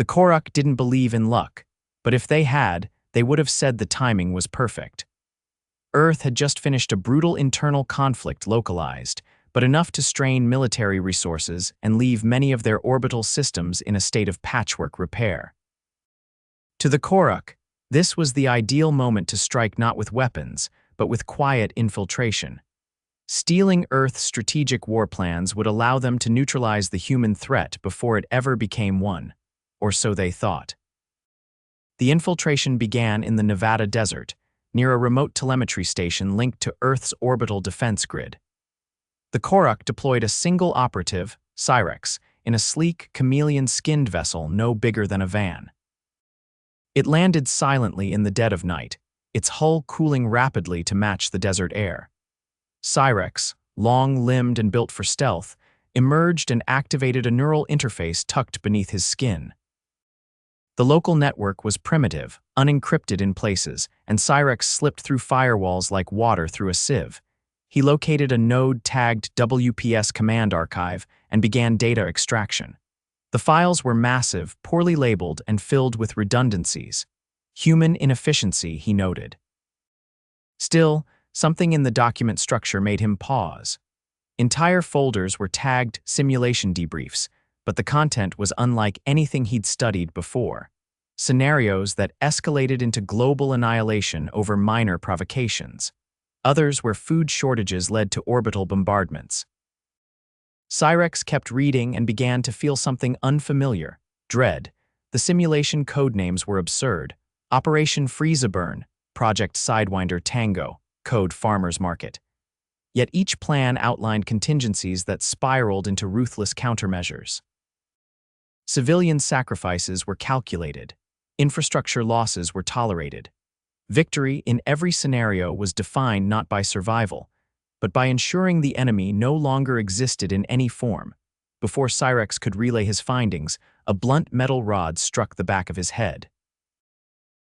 The Koruq didn't believe in luck, but if they had, they would have said the timing was perfect. Earth had just finished a brutal internal conflict localized, but enough to strain military resources and leave many of their orbital systems in a state of patchwork repair. To the Koruq, this was the ideal moment to strike not with weapons, but with quiet infiltration. Stealing Earth's strategic war plans would allow them to neutralize the human threat before it ever became one, or so they thought. The infiltration began in the Nevada desert, near a remote telemetry station linked to Earth's orbital defense grid. The Koruq deployed a single operative, Cyrex, in a sleek, chameleon-skinned vessel no bigger than a van. It landed silently in the dead of night, its hull cooling rapidly to match the desert air. Cyrex, long-limbed and built for stealth, emerged and activated a neural interface tucked beneath his skin. The local network was primitive, unencrypted in places, and Cyrex slipped through firewalls like water through a sieve. He located a node-tagged WPS command archive and began data extraction. The files were massive, poorly labeled, and filled with redundancies. Human inefficiency, he noted. Still, something in the document structure made him pause. Entire folders were tagged simulation debriefs, but the content was unlike anything he'd studied before. Scenarios that escalated into global annihilation over minor provocations. Others where food shortages led to orbital bombardments. Cyrex kept reading and began to feel something unfamiliar, dread. The simulation codenames were absurd. Operation Freeze-A-Burn, Project Sidewinder Tango, Code Farmers Market. Yet each plan outlined contingencies that spiraled into ruthless countermeasures. Civilian sacrifices were calculated. Infrastructure losses were tolerated. Victory in every scenario was defined not by survival, but by ensuring the enemy no longer existed in any form. Before Cyrex could relay his findings, a blunt metal rod struck the back of his head.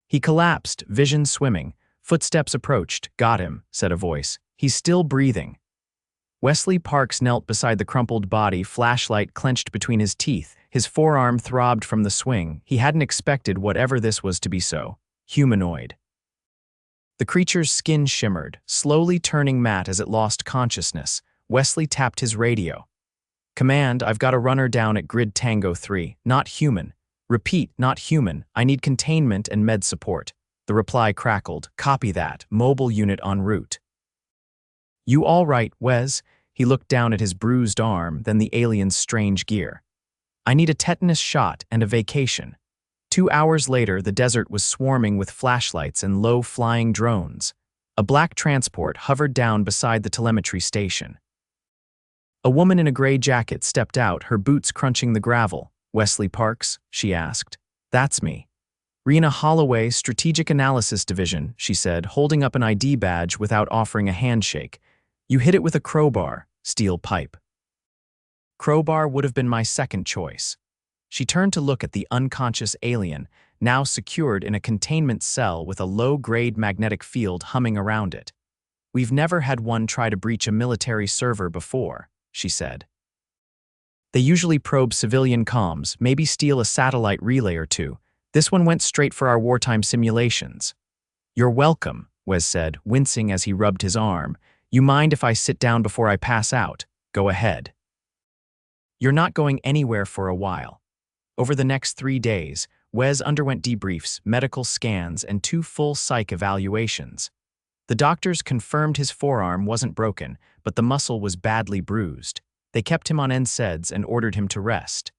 He collapsed, vision swimming. Footsteps approached. "Got him," said a voice. "He's still breathing." Wesley Parks knelt beside the crumpled body, flashlight clenched between his teeth. His forearm throbbed from the swing. He hadn't expected whatever this was to be so humanoid. The creature's skin shimmered, slowly turning matte as it lost consciousness. Wesley tapped his radio. "Command, I've got a runner down at Grid Tango 3. Not human. Repeat, not human. I need containment and med support." The reply crackled. "Copy that. Mobile unit en route." "You all right, Wes?" He looked down at his bruised arm, then the alien's strange gear. "I need a tetanus shot and a vacation." 2 hours later, the desert was swarming with flashlights and low-flying drones. A black transport hovered down beside the telemetry station. A woman in a gray jacket stepped out, her boots crunching the gravel. "Wesley Parks?" she asked. "That's me." "Rena Holloway, Strategic Analysis Division," she said, holding up an ID badge without offering a handshake. "You hit it with a crowbar, steel pipe." Crowbar would have been my second choice. She turned to look at the unconscious alien, now secured in a containment cell with a low-grade magnetic field humming around it. "We've never had one try to breach a military server before," she said. "They usually probe civilian comms, maybe steal a satellite relay or two. This one went straight for our wartime simulations." "You're welcome," Wes said, wincing as he rubbed his arm. "You mind if I sit down before I pass out? Go ahead." "You're not going anywhere for a while." Over the next 3 days, Wes underwent debriefs, medical scans, and 2 full psych evaluations. The doctors confirmed his forearm wasn't broken, but the muscle was badly bruised. They kept him on NSAIDs and ordered him to rest.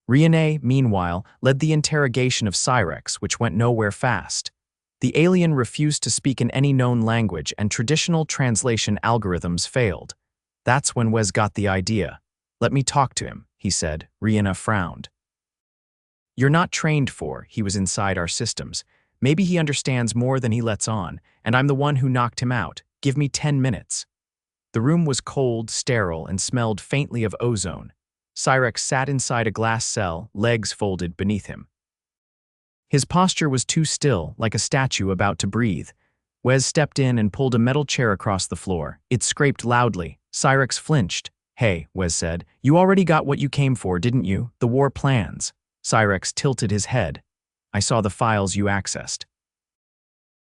Riene, meanwhile, led the interrogation of Cyrex, which went nowhere fast. The alien refused to speak in any known language, and traditional translation algorithms failed. That's when Wes got the idea. "Let me talk to him," he said. Rihanna frowned. "You're not trained for, he was inside our systems. Maybe he understands more than he lets on, and I'm the one who knocked him out. Give me 10 minutes. The room was cold, sterile, and smelled faintly of ozone. Cyrex sat inside a glass cell, legs folded beneath him. His posture was too still, like a statue about to breathe. Wes stepped in and pulled a metal chair across the floor. It scraped loudly. Cyrex flinched. "Hey," Wes said, "you already got what you came for, didn't you? The war plans." Cyrex tilted his head. I saw the files you accessed.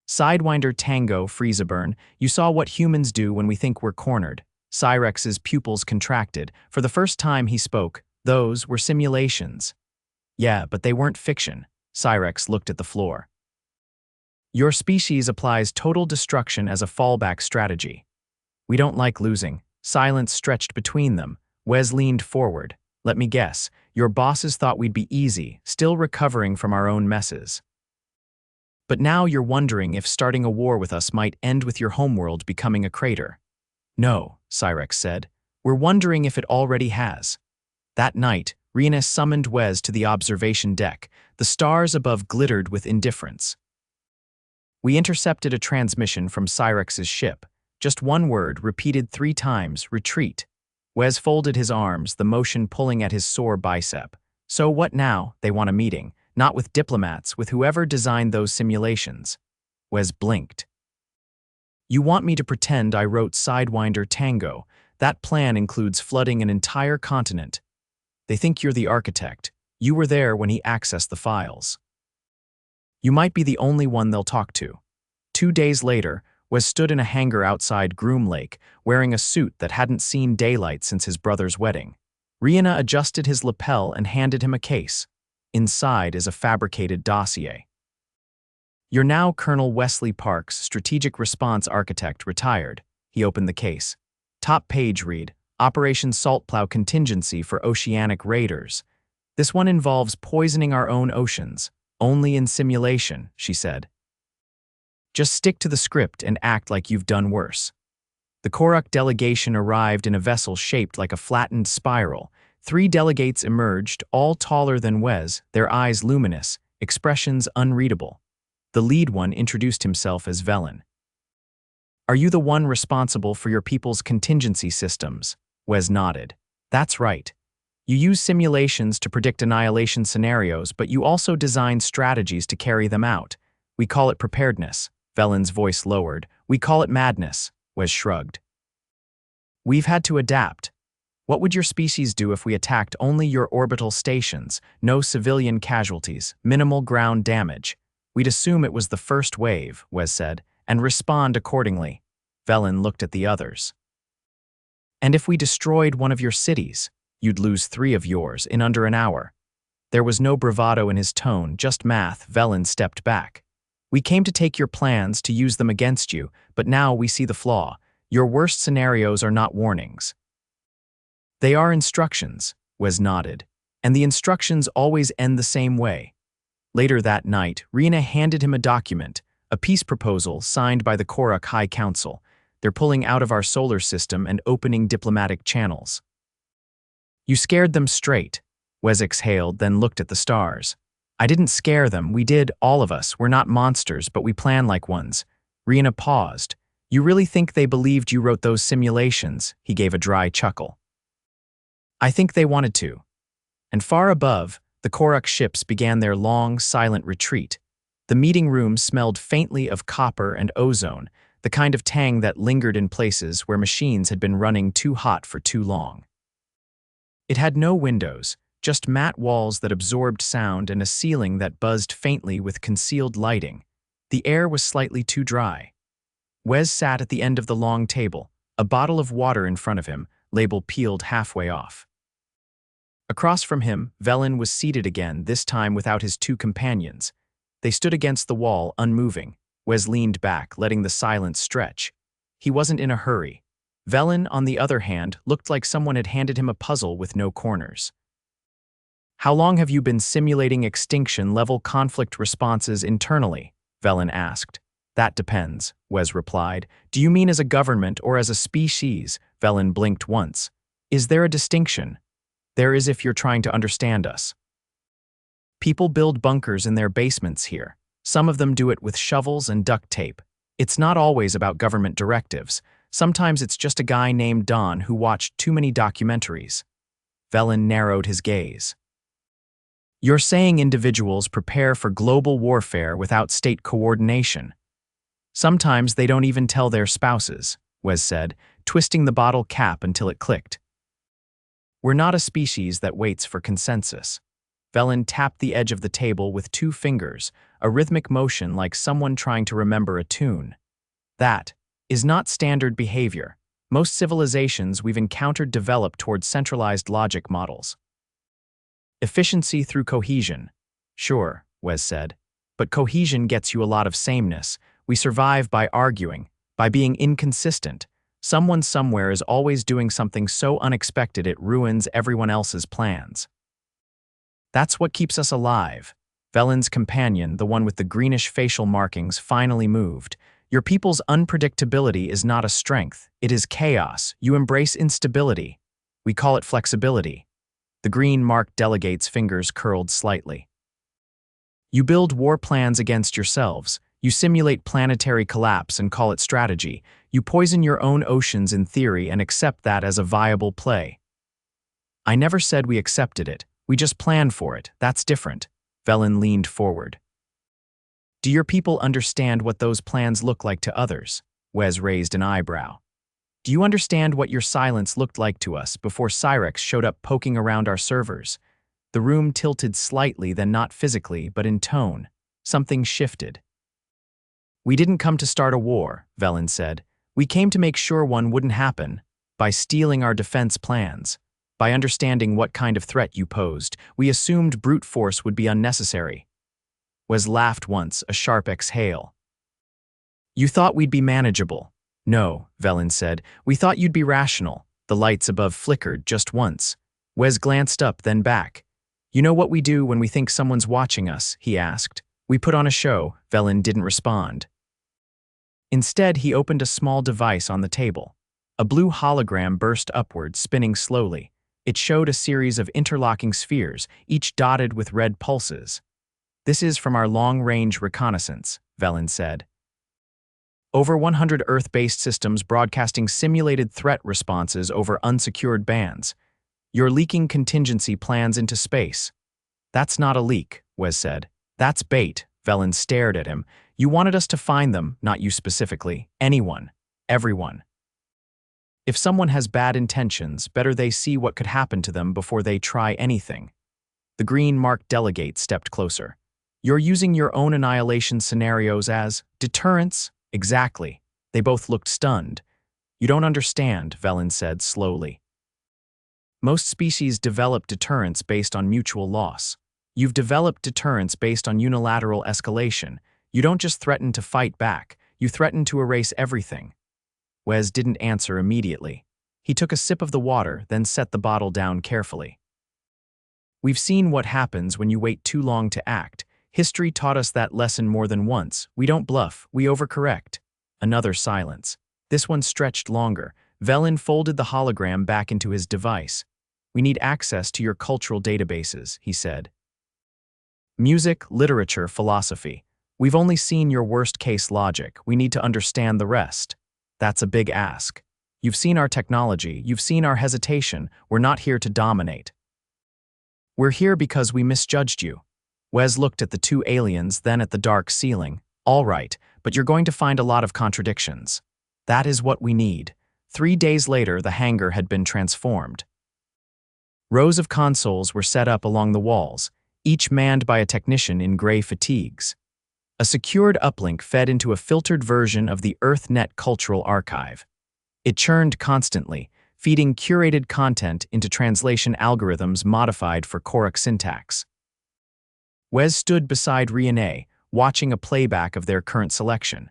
Sidewinder Tango Freezeburn, you saw what humans do when we think we're cornered. Cyrex's pupils contracted. For the first time he spoke. Those were simulations. Yeah, but they weren't fiction. Cyrex looked at the floor. Your species applies total destruction as a fallback strategy. We don't like losing. Silence stretched between them. Wes leaned forward. Let me guess, your bosses thought we'd be easy, still recovering from our own messes. But now you're wondering if starting a war with us might end with your homeworld becoming a crater. No, Cyrex said. We're wondering if it already has. That night, Rena summoned Wes to the observation deck. The stars above glittered with indifference. We intercepted a transmission from Cyrex's ship. Just one word, repeated 3 times, retreat. Wes folded his arms, the motion pulling at his sore bicep. So what now? They want a meeting. Not with diplomats, with whoever designed those simulations. Wes blinked. You want me to pretend I wrote Sidewinder Tango. That plan includes flooding an entire continent. They think you're the architect. You were there when he accessed the files. You might be the only one they'll talk to. 2 days later, Wes stood in a hangar outside Groom Lake, wearing a suit that hadn't seen daylight since his brother's wedding. Rihanna adjusted his lapel and handed him a case. Inside is a fabricated dossier. You're now Colonel Wesley Parks, Strategic Response Architect, retired. He opened the case. Top page read, Operation Saltplow Contingency for Oceanic Raiders. This one involves poisoning our own oceans. Only in simulation, she said. Just stick to the script and act like you've done worse. The Koruq delegation arrived in a vessel shaped like a flattened spiral. 3 delegates emerged, all taller than Wes, their eyes luminous, expressions unreadable. The lead one introduced himself as Velen. Are you the one responsible for your people's contingency systems? Wes nodded. That's right. You use simulations to predict annihilation scenarios, but you also design strategies to carry them out. We call it preparedness. Velen's voice lowered. We call it madness. Wes shrugged. We've had to adapt. What would your species do if we attacked only your orbital stations? No civilian casualties, minimal ground damage. We'd assume it was the first wave, Wes said, and respond accordingly. Velen looked at the others. And if we destroyed one of your cities, you'd lose 3 of yours in under an hour. There was no bravado in his tone, just math. Velen stepped back. We came to take your plans, to use them against you, but now we see the flaw. Your worst scenarios are not warnings. They are instructions, Wes nodded, and the instructions always end the same way. Later that night, Rena handed him a document, a peace proposal signed by the Koruq High Council. They're pulling out of our solar system and opening diplomatic channels. You scared them straight, Wes exhaled, then looked at the stars. I didn't scare them, we did, all of us. We're not monsters, but we plan like ones. Rena paused. You really think they believed you wrote those simulations? He gave a dry chuckle. I think they wanted to. And far above, the Koruq ships began their long, silent retreat. The meeting room smelled faintly of copper and ozone, the kind of tang that lingered in places where machines had been running too hot for too long. It had no windows, just matte walls that absorbed sound and a ceiling that buzzed faintly with concealed lighting. The air was slightly too dry. Wes sat at the end of the long table, a bottle of water in front of him, label peeled halfway off. Across from him, Velen was seated again, this time without his 2 companions. They stood against the wall, unmoving. Wes leaned back, letting the silence stretch. He wasn't in a hurry. Velen, on the other hand, looked like someone had handed him a puzzle with no corners. How long have you been simulating extinction-level conflict responses internally? Velen asked. That depends, Wes replied. Do you mean as a government or as a species? Velen blinked once. Is there a distinction? There is if you're trying to understand us. People build bunkers in their basements here. Some of them do it with shovels and duct tape. It's not always about government directives. Sometimes it's just a guy named Don who watched too many documentaries. Velen narrowed his gaze. You're saying individuals prepare for global warfare without state coordination. Sometimes they don't even tell their spouses, Wes said, twisting the bottle cap until it clicked. We're not a species that waits for consensus. Velen tapped the edge of the table with 2 fingers, a rhythmic motion like someone trying to remember a tune. That is not standard behavior. Most civilizations we've encountered develop towards centralized logic models. Efficiency through cohesion. Sure, Wes said. But cohesion gets you a lot of sameness. We survive by arguing, by being inconsistent. Someone somewhere is always doing something so unexpected it ruins everyone else's plans. That's what keeps us alive. Velen's companion, the one with the greenish facial markings, finally moved. Your people's unpredictability is not a strength. It is chaos. You embrace instability. We call it flexibility. The green-marked delegate's fingers curled slightly. You build war plans against yourselves. You simulate planetary collapse and call it strategy. You poison your own oceans in theory and accept that as a viable play. I never said we accepted it. We just planned for it. That's different. Velen leaned forward. Do your people understand what those plans look like to others? Wes raised an eyebrow. Do you understand what your silence looked like to us before Cyrex showed up poking around our servers? The room tilted slightly, then not physically, but in tone. Something shifted. We didn't come to start a war, Velen said. We came to make sure one wouldn't happen. By stealing our defense plans. By understanding what kind of threat you posed, we assumed brute force would be unnecessary. Wes laughed once, a sharp exhale. You thought we'd be manageable. No, Velen said. We thought you'd be rational. The lights above flickered just once. Wes glanced up, then back. You know what we do when we think someone's watching us? He asked. We put on a show. Velen didn't respond. Instead, he opened a small device on the table. A blue hologram burst upward, spinning slowly. It showed a series of interlocking spheres, each dotted with red pulses. This is from our long-range reconnaissance, Velen said. Over 100 Earth-based systems broadcasting simulated threat responses over unsecured bands. You're leaking contingency plans into space. That's not a leak, Wes said. That's bait. Velen stared at him. You wanted us to find them, not you specifically. Anyone. Everyone. If someone has bad intentions, better they see what could happen to them before they try anything. The green-marked delegate stepped closer. You're using your own annihilation scenarios as deterrence? Exactly. They both looked stunned. You don't understand, Velen said slowly. Most species develop deterrence based on mutual loss. You've developed deterrence based on unilateral escalation. You don't just threaten to fight back. You threaten to erase everything. Wes didn't answer immediately. He took a sip of the water, then set the bottle down carefully. We've seen what happens when you wait too long to act. History taught us that lesson more than once. We don't bluff, we overcorrect. Another silence. This one stretched longer. Velen folded the hologram back into his device. We need access to your cultural databases, he said. Music, literature, philosophy. We've only seen your worst-case logic. We need to understand the rest. That's a big ask. You've seen our technology. You've seen our hesitation. We're not here to dominate. We're here because we misjudged you. Wes looked at the 2 aliens, then at the dark ceiling. All right, but you're going to find a lot of contradictions. That is what we need. 3 days later, the hangar had been transformed. Rows of consoles were set up along the walls, each manned by a technician in gray fatigues. A secured uplink fed into a filtered version of the EarthNet Cultural Archive. It churned constantly, feeding curated content into translation algorithms modified for Koruq syntax. Wes stood beside Riene, watching a playback of their current selection.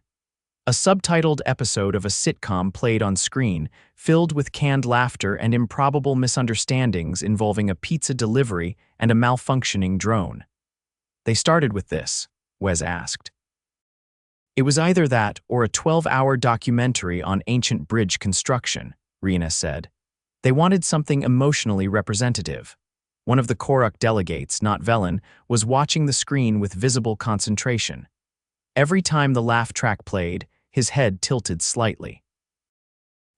A subtitled episode of a sitcom played on screen, filled with canned laughter and improbable misunderstandings involving a pizza delivery and a malfunctioning drone. They started with this, Wes asked. It was either that or a 12-hour documentary on ancient bridge construction, Riene said. They wanted something emotionally representative. One of the Koruq delegates, not Velen, was watching the screen with visible concentration. Every time the laugh track played, his head tilted slightly.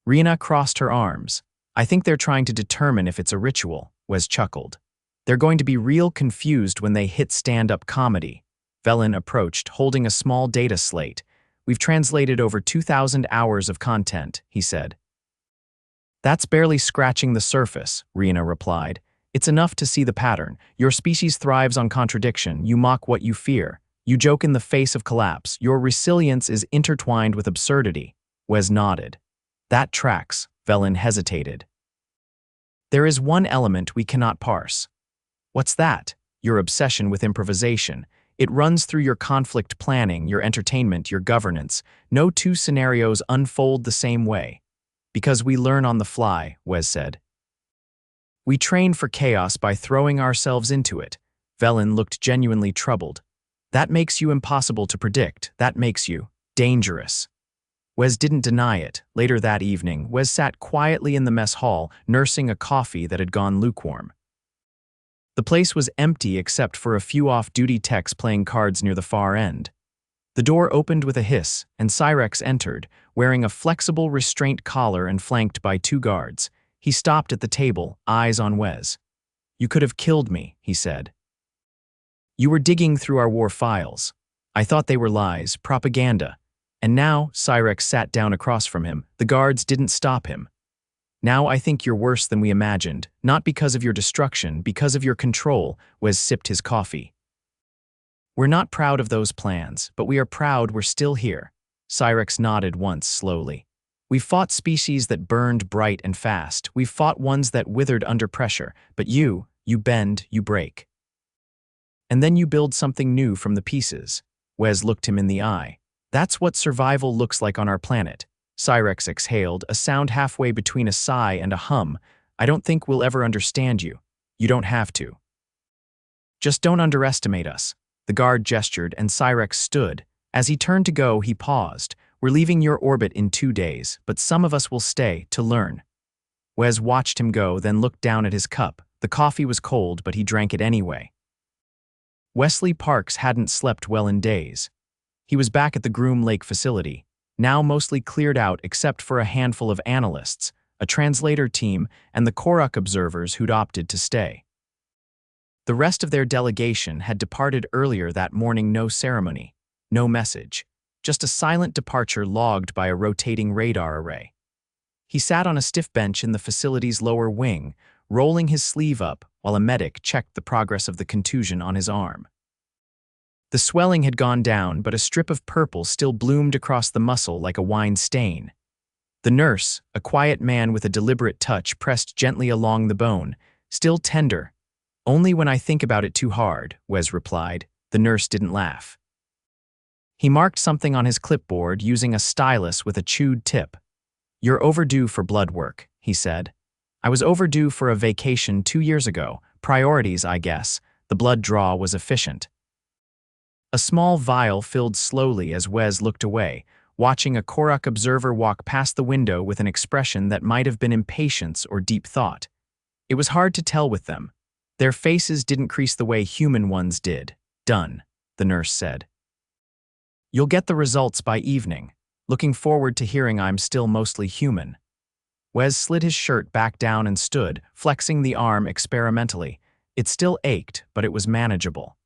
Riene crossed her arms. I think they're trying to determine if it's a ritual, Wes chuckled. They're going to be real confused when they hit stand-up comedy. Velen approached, holding a small data slate. We've translated over 2,000 hours of content, he said. That's barely scratching the surface, Riene replied. It's enough to see the pattern. Your species thrives on contradiction. You mock what you fear. You joke in the face of collapse. Your resilience is intertwined with absurdity. Wes nodded. That tracks. Velen hesitated. There is one element we cannot parse. What's that? Your obsession with improvisation. It runs through your conflict planning, your entertainment, your governance. No two scenarios unfold the same way. Because we learn on the fly, Wes said. We train for chaos by throwing ourselves into it. Velen looked genuinely troubled. That makes you impossible to predict. That makes you dangerous. Wes didn't deny it. Later that evening, Wes sat quietly in the mess hall, nursing a coffee that had gone lukewarm. The place was empty except for a few off-duty techs playing cards near the far end. The door opened with a hiss, and Cyrex entered, wearing a flexible restraint collar and flanked by 2 guards. He stopped at the table, eyes on Wes. "You could have killed me," he said. "You were digging through our war files. I thought they were lies, propaganda. And now," Cyrex sat down across from him, "the guards didn't stop him. Now I think you're worse than we imagined, not because of your destruction, because of your control." Wes sipped his coffee. "We're not proud of those plans, but we are proud we're still here." Cyrex nodded once slowly. "We've fought species that burned bright and fast. We've fought ones that withered under pressure. But you bend, you break. And then you build something new from the pieces." Wes looked him in the eye. "That's what survival looks like on our planet." Cyrex exhaled, a sound halfway between a sigh and a hum. "I don't think we'll ever understand you. You don't have to. Just don't underestimate us." The guard gestured, and Cyrex stood. As he turned to go, he paused. "We're leaving your orbit in 2 days, but some of us will stay to learn." Wes watched him go, then looked down at his cup. The coffee was cold, but he drank it anyway. Wesley Parks hadn't slept well in days. He was back at the Groom Lake facility, now mostly cleared out except for a handful of analysts, a translator team, and the Koruq observers who'd opted to stay. The rest of their delegation had departed earlier that morning. No ceremony, no message, just a silent departure logged by a rotating radar array. He sat on a stiff bench in the facility's lower wing, rolling his sleeve up while a medic checked the progress of the contusion on his arm. The swelling had gone down, but a strip of purple still bloomed across the muscle like a wine stain. The nurse, a quiet man with a deliberate touch, pressed gently along the bone, still tender. "Only when I think about it too hard," Wes replied. The nurse didn't laugh. He marked something on his clipboard using a stylus with a chewed tip. "You're overdue for blood work," he said. "I was overdue for a vacation 2 years ago. Priorities, I guess." The blood draw was efficient. A small vial filled slowly as Wes looked away, watching a Koruq observer walk past the window with an expression that might have been impatience or deep thought. It was hard to tell with them. Their faces didn't crease the way human ones did. "Done," the nurse said. "You'll get the results by evening. Looking forward to hearing I'm still mostly human." Wes slid his shirt back down and stood, flexing the arm experimentally. It still ached, but it was manageable.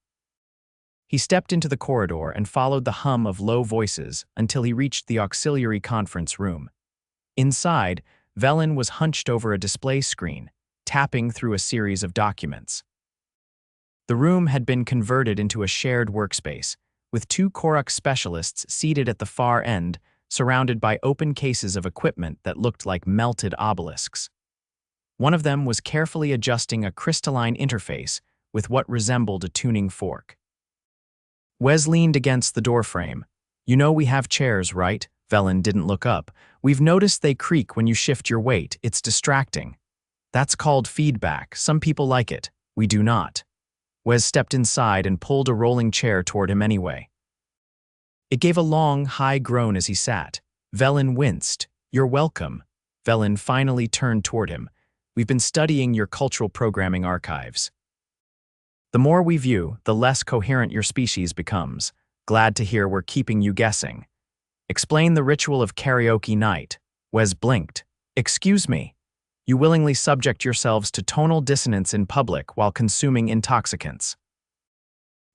He stepped into the corridor and followed the hum of low voices until he reached the auxiliary conference room. Inside, Velen was hunched over a display screen, tapping through a series of documents. The room had been converted into a shared workspace, with 2 Koruq specialists seated at the far end, surrounded by open cases of equipment that looked like melted obelisks. One of them was carefully adjusting a crystalline interface with what resembled a tuning fork. Wes leaned against the doorframe. "You know we have chairs, right?" Velen didn't look up. "We've noticed they creak when you shift your weight. It's distracting." "That's called feedback. Some people like it. We do not." Wes stepped inside and pulled a rolling chair toward him anyway. It gave a long, high groan as he sat. Velen winced. "You're welcome." Velen finally turned toward him. "We've been studying your cultural programming archives. The more we view, the less coherent your species becomes. Glad to hear we're keeping you guessing. Explain the ritual of karaoke night." Wes blinked. "Excuse me. You willingly subject yourselves to tonal dissonance in public while consuming intoxicants.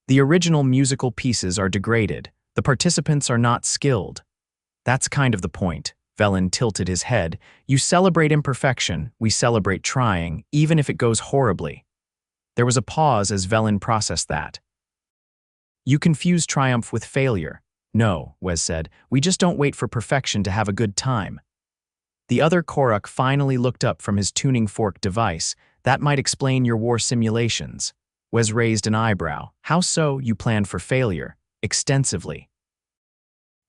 The original musical pieces are degraded. The participants are not skilled. That's kind of the point," Velen tilted his head. You celebrate imperfection, we celebrate trying, even if it goes horribly. There was a pause as Velen processed that. You confuse triumph with failure. No, Wes said, we just don't wait for perfection to have a good time. The other Koruq finally looked up from his tuning fork device. That might explain your war simulations. Wes raised an eyebrow. How so? You planned for failure. Extensively.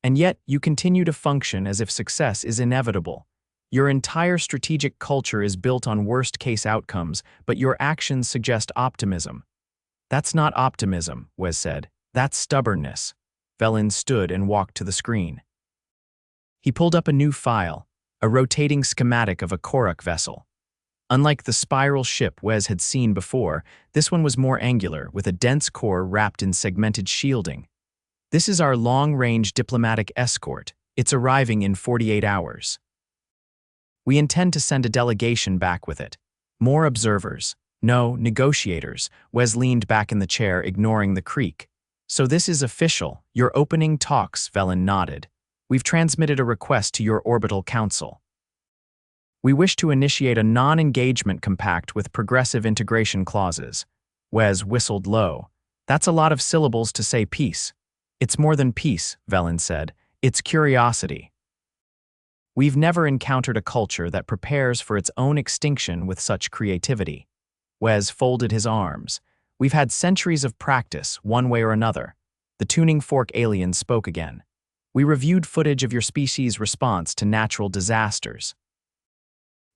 And yet, you continue to function as if success is inevitable. Your entire strategic culture is built on worst-case outcomes, but your actions suggest optimism. That's not optimism, Wes said. That's stubbornness. Velen stood and walked to the screen. He pulled up a new file, a rotating schematic of a Koruq vessel. Unlike the spiral ship Wes had seen before, this one was more angular, with a dense core wrapped in segmented shielding. This is our long-range diplomatic escort. It's arriving in 48 hours. We intend to send a delegation back with it. More observers. No, negotiators. Wes leaned back in the chair, ignoring the creak. So this is official. Your opening talks, Velen nodded. We've transmitted a request to your orbital council. We wish to initiate a non-engagement compact with progressive integration clauses. Wes whistled low. That's a lot of syllables to say peace. It's more than peace, Velen said. It's curiosity. We've never encountered a culture that prepares for its own extinction with such creativity. Wes folded his arms. We've had centuries of practice, one way or another. The tuning fork alien spoke again. We reviewed footage of your species' response to natural disasters.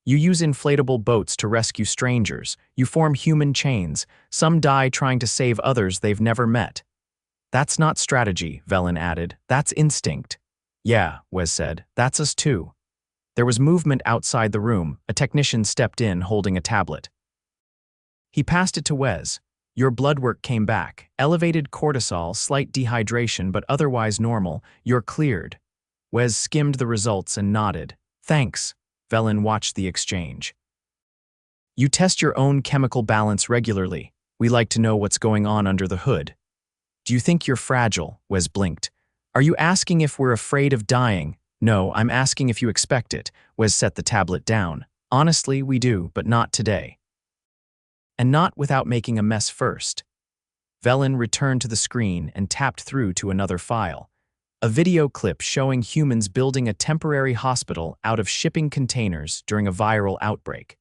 You use inflatable boats to rescue strangers. You form human chains. Some die trying to save others they've never met. That's not strategy, Velen added. That's instinct. Yeah, Wes said. That's us too. There was movement outside the room. A technician stepped in holding a tablet. He passed it to Wes. Your blood work came back. Elevated cortisol, slight dehydration, but otherwise normal. You're cleared. Wes skimmed the results and nodded. Thanks. Velen watched the exchange. You test your own chemical balance regularly. We like to know what's going on under the hood. Do you think you're fragile? Wes blinked. Are you asking if we're afraid of dying? No, I'm asking if you expect it. Wes set the tablet down. Honestly, we do, but not today. And not without making a mess first. Velen returned to the screen and tapped through to another file. A video clip showing humans building a temporary hospital out of shipping containers during a viral outbreak.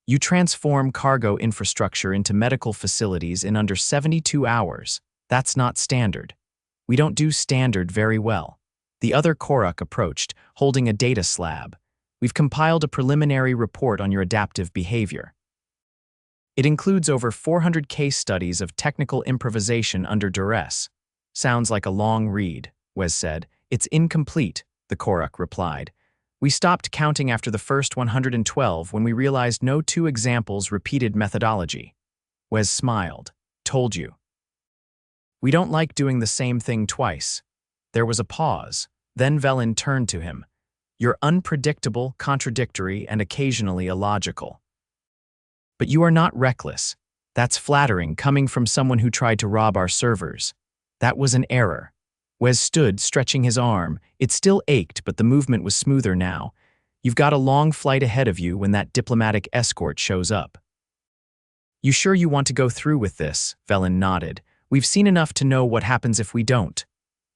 You transform cargo infrastructure into medical facilities in under 72 hours. That's not standard. We don't do standard very well. The other Koruq approached, holding a data slab. We've compiled a preliminary report on your adaptive behavior. It includes over 400 case studies of technical improvisation under duress. Sounds like a long read, Wes said. It's incomplete, the Koruq replied. We stopped counting after the first 112 when we realized no two examples repeated methodology. Wes smiled. Told you. We don't like doing the same thing twice. There was a pause. Then Velen turned to him. You're unpredictable, contradictory, and occasionally illogical. But you are not reckless. That's flattering coming from someone who tried to rob our servers. That was an error. Wes stood, stretching his arm. It still ached, but the movement was smoother now. You've got a long flight ahead of you when that diplomatic escort shows up. You sure you want to go through with this? Velen nodded. We've seen enough to know what happens if we don't.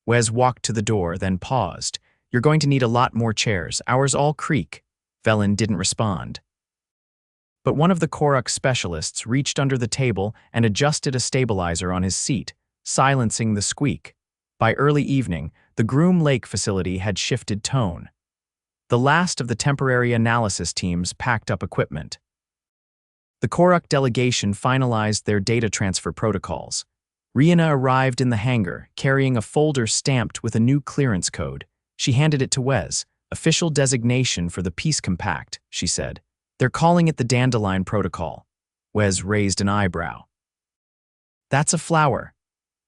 Wes walked to the door, then paused. You're going to need a lot more chairs. Ours all creak. Velen didn't respond. But one of the Koruq specialists reached under the table and adjusted a stabilizer on his seat, silencing the squeak. By early evening, the Groom Lake facility had shifted tone. The last of the temporary analysis teams packed up equipment. The Koruq delegation finalized their data transfer protocols. Rihanna arrived in the hangar, carrying a folder stamped with a new clearance code. She handed it to Wes. Official designation for the Peace Compact, she said. They're calling it the Dandelion Protocol. Wes raised an eyebrow. That's a flower.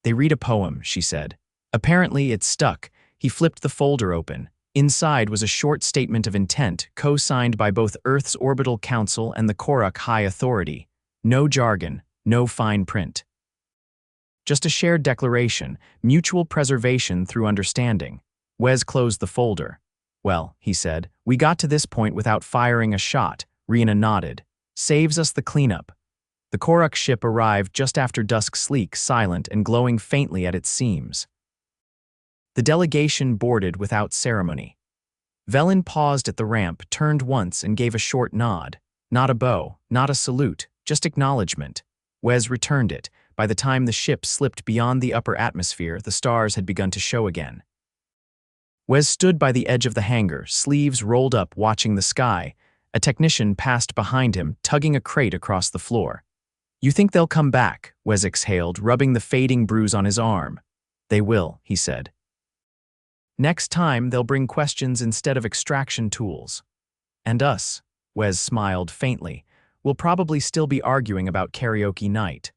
They read a poem, she said. Apparently, it stuck. He flipped the folder open. Inside was a short statement of intent, co-signed by both Earth's Orbital Council and the Koruq High Authority. No jargon, no fine print. Just a shared declaration, mutual preservation through understanding. Wes closed the folder. Well, he said, we got to this point without firing a shot. Rena nodded. Saves us the cleanup. The Koruq ship arrived just after dusk, sleek, silent, and glowing faintly at its seams. The delegation boarded without ceremony. Velen paused at the ramp, turned once, and gave a short nod. Not a bow, not a salute, just acknowledgement. Wes returned it. By the time the ship slipped beyond the upper atmosphere, the stars had begun to show again. Wes stood by the edge of the hangar, sleeves rolled up, watching the sky. A technician passed behind him, tugging a crate across the floor. You think they'll come back? Wes exhaled, rubbing the fading bruise on his arm. They will, he said. Next time, they'll bring questions instead of extraction tools. And us, Wes smiled faintly, will probably still be arguing about karaoke night.